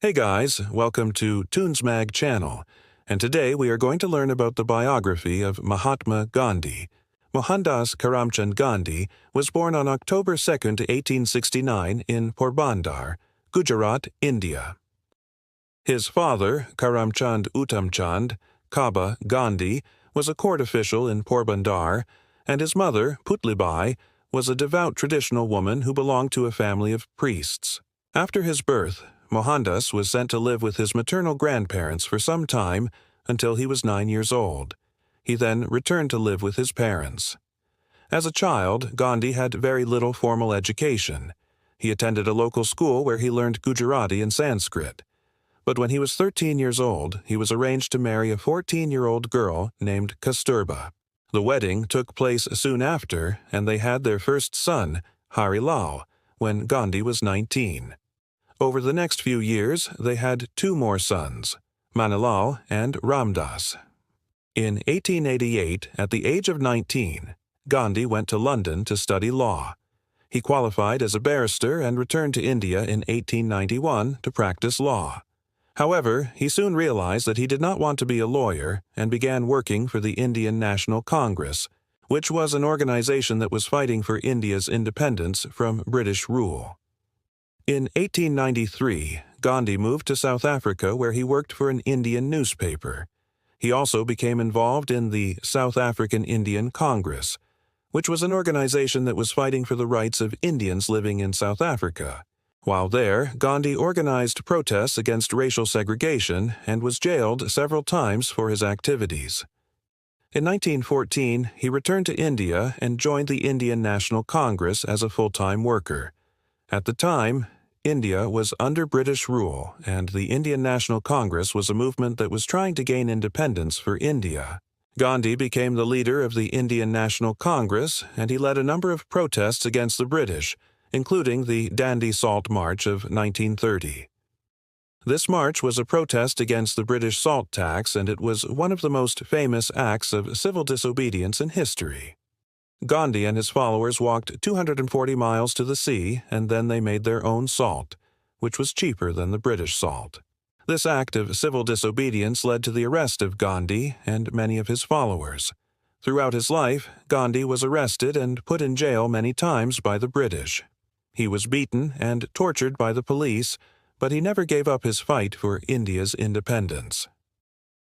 Hey guys, welcome to Toons Mag channel, and today we are going to learn about the biography of Mahatma Gandhi. Mohandas Karamchand Gandhi was born on October 2, 1869 in Porbandar, Gujarat, India. His father, Karamchand Uttamchand Kaba Gandhi, was a court official in Porbandar, and his mother, Putlibai, was a devout traditional woman who belonged to a family of priests. After his birth, Mohandas was sent to live with his maternal grandparents for some time until he was 9 years old. He then returned to live with his parents. As a child, Gandhi had very little formal education. He attended a local school where he learned Gujarati and Sanskrit. But when he was 13 years old, he was arranged to marry a 14-year-old girl named Kasturba. The wedding took place soon after, and they had their first son, Hari Lal, when Gandhi was 19. Over the next few years, they had two more sons, Manilal and Ramdas. In 1888, at the age of 19, Gandhi went to London to study law. He qualified as a barrister and returned to India in 1891 to practice law. However, he soon realized that he did not want to be a lawyer and began working for the Indian National Congress, which was an organization that was fighting for India's independence from British rule. In 1893, Gandhi moved to South Africa where he worked for an Indian newspaper. He also became involved in the South African Indian Congress, which was an organization that was fighting for the rights of Indians living in South Africa. While there, Gandhi organized protests against racial segregation and was jailed several times for his activities. In 1914, he returned to India and joined the Indian National Congress as a full-time worker. At the time, India was under British rule, and the Indian National Congress was a movement that was trying to gain independence for India. Gandhi became the leader of the Indian National Congress, and he led a number of protests against the British, including the Dandi Salt March of 1930. This march was a protest against the British salt tax, and it was one of the most famous acts of civil disobedience in history. Gandhi and his followers walked 240 miles to the sea, and then they made their own salt, which was cheaper than the British salt. This act of civil disobedience led to the arrest of Gandhi and many of his followers. Throughout his life, Gandhi was arrested and put in jail many times by the British. He was beaten and tortured by the police, but he never gave up his fight for India's independence.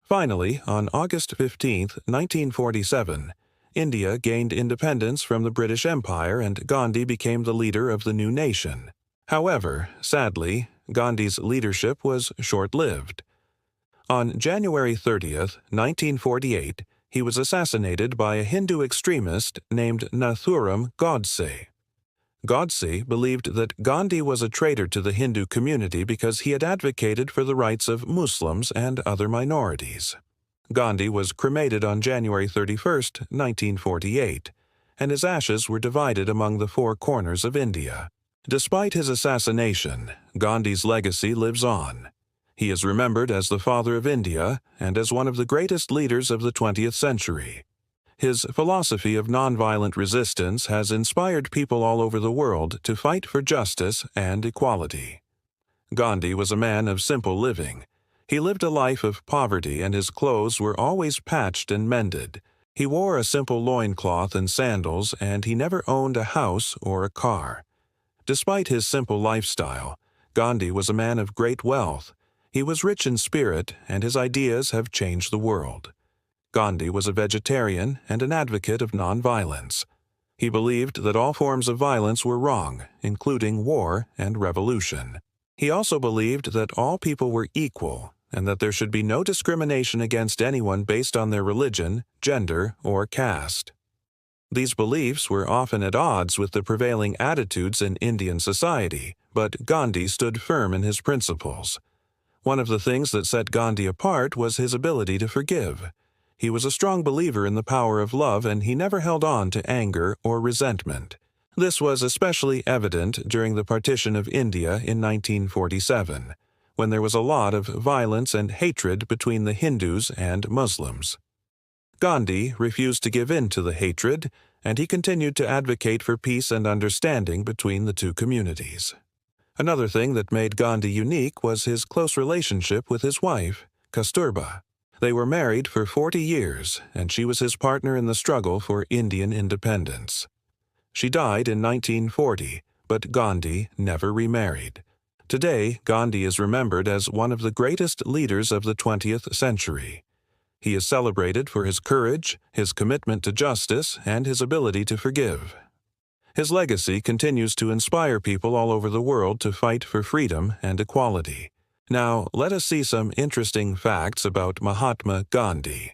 Finally, on August 15, 1947, India gained independence from the British Empire and Gandhi became the leader of the new nation. However, sadly, Gandhi's leadership was short-lived. On January 30, 1948, he was assassinated by a Hindu extremist named Nathuram Godse. Godse believed that Gandhi was a traitor to the Hindu community because he had advocated for the rights of Muslims and other minorities. Gandhi was cremated on January 31, 1948, and his ashes were divided among the four corners of India. Despite his assassination, Gandhi's legacy lives on. He is remembered as the father of India and as one of the greatest leaders of the 20th century. His philosophy of nonviolent resistance has inspired people all over the world to fight for justice and equality. Gandhi was a man of simple living. He lived a life of poverty and his clothes were always patched and mended. He wore a simple loincloth and sandals, and he never owned a house or a car. Despite his simple lifestyle, Gandhi was a man of great wealth. He was rich in spirit, and his ideas have changed the world. Gandhi was a vegetarian and an advocate of nonviolence. He believed that all forms of violence were wrong, including war and revolution. He also believed that all people were equal, and that there should be no discrimination against anyone based on their religion, gender, or caste. These beliefs were often at odds with the prevailing attitudes in Indian society, but Gandhi stood firm in his principles. One of the things that set Gandhi apart was his ability to forgive. He was a strong believer in the power of love, and he never held on to anger or resentment. This was especially evident during the partition of India in 1947. When there was a lot of violence and hatred between the Hindus and Muslims. Gandhi refused to give in to the hatred, and he continued to advocate for peace and understanding between the two communities. Another thing that made Gandhi unique was his close relationship with his wife, Kasturba. They were married for 40 years, and she was his partner in the struggle for Indian independence. She died in 1940, but Gandhi never remarried. Today, Gandhi is remembered as one of the greatest leaders of the 20th century. He is celebrated for his courage, his commitment to justice, and his ability to forgive. His legacy continues to inspire people all over the world to fight for freedom and equality. Now, let us see some interesting facts about Mahatma Gandhi.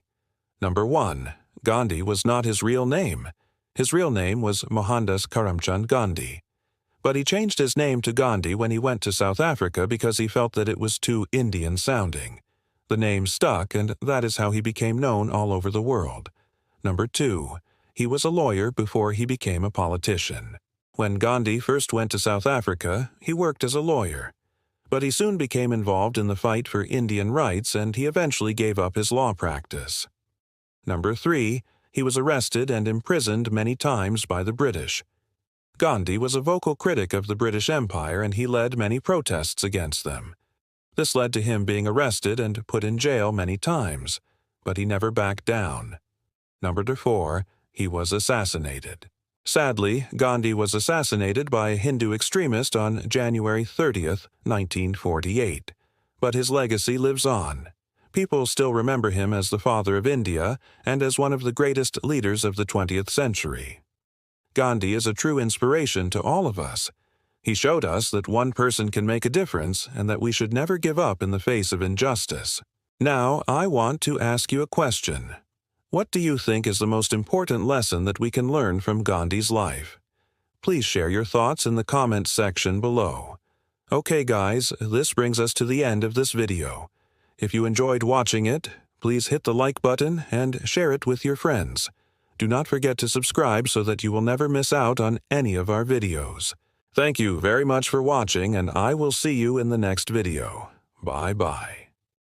Number 1. Gandhi was not his real name. His real name was Mohandas Karamchand Gandhi. But he changed his name to Gandhi when he went to South Africa because he felt that it was too Indian-sounding. The name stuck, and that is how he became known all over the world. Number 2. He was a lawyer before he became a politician. When Gandhi first went to South Africa, he worked as a lawyer. But he soon became involved in the fight for Indian rights, and he eventually gave up his law practice. Number 3. He was arrested and imprisoned many times by the British. Gandhi was a vocal critic of the British Empire, and he led many protests against them. This led to him being arrested and put in jail many times, but he never backed down. Number 4. He was assassinated. Sadly, Gandhi was assassinated by a Hindu extremist on January 30th, 1948. But his legacy lives on. People still remember him as the father of India and as one of the greatest leaders of the 20th century. Gandhi is a true inspiration to all of us. He showed us that one person can make a difference and that we should never give up in the face of injustice. Now, I want to ask you a question. What do you think is the most important lesson that we can learn from Gandhi's life? Please share your thoughts in the comments section below. Okay guys, this brings us to the end of this video. If you enjoyed watching it, please hit the like button and share it with your friends. Do not forget to subscribe so that you will never miss out on any of our videos. Thank you very much for watching, and I will see you in the next video. Bye-bye.